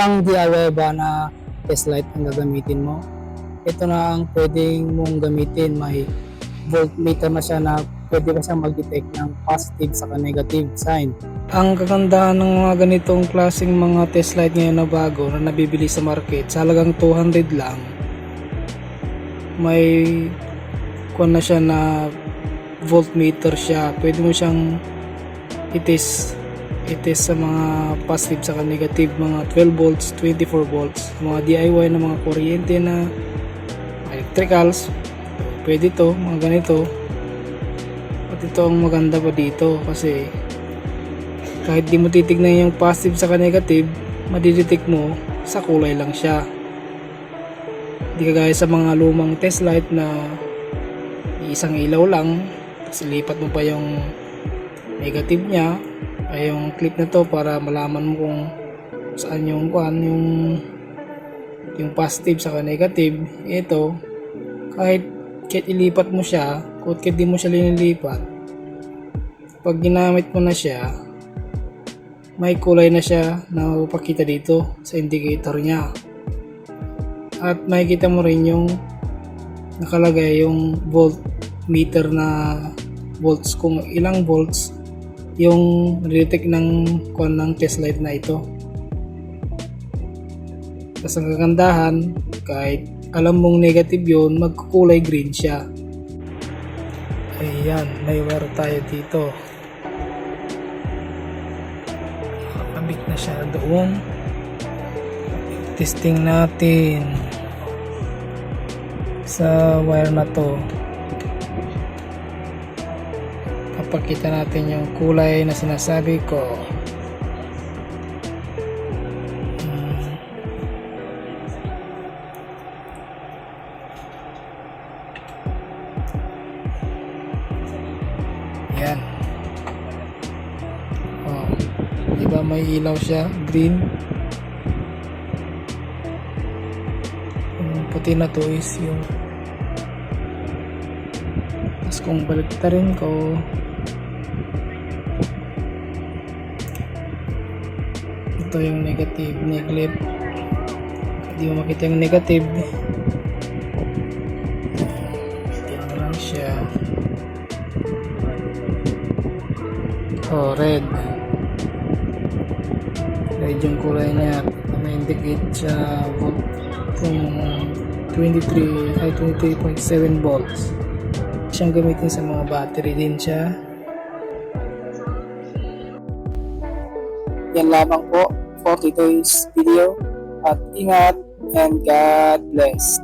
pang DIY ba na test light ang gagamitin mo, ito na ang pwedeng mong gamitin. May voltmeter na siya na pwede pa siyang mag-detect ng positive sa negative sign. Ang kagandahan ng mga ganitong klaseng mga test light ngayon na bago na nabibili sa market sa halagang 200 lang, may kuwan na siya na voltmeter siya. Pwede mo siyang i-test sa mga positive sa negative, mga 12 volts, 24 volts, mga DIY na mga kuryente na electricals, pwede to, mga ganito. At ito ang maganda pa dito kasi kahit di mo titignan yung positive sa negative, madidetect mo sa kulay lang siya. Hindi kagaya sa mga lumang test light na isang ilaw lang, tapos ilipat mo pa yung negative niya ay yung clip na to para malaman mo kung saan yung positive sa negative. Ito, kahit ilipat mo siya, kahit di mo siya linilipat, pag ginamit mo na siya, may kulay na siya na mapapakita dito sa indicator niya. At makikita mo rin yung nakalagay yung voltmeter na volts, kung ilang volts yung detect ng test light na ito. Tapos ang kagandahan, kahit alam mong negative yun, magkukulay green siya. Ayan, may wire tayo dito. Nakakabit na siya doon. Testing natin sa wire na to. Papakita natin yung kulay na sinasabi ko. Yan. Oh, diba may ilaw siya, green. Yung puti na to is yung, tapos kung baliktarin ko, ito yung negative, neglect. Hindi mo makita yung negative. Ito lang siya. Oh, red. Red yung kulay niya. Na-indicate siya kung 23.7 volts. Siyang gamitin sa mga battery din siya. Yan lamang po for today's video, at ingat and God bless.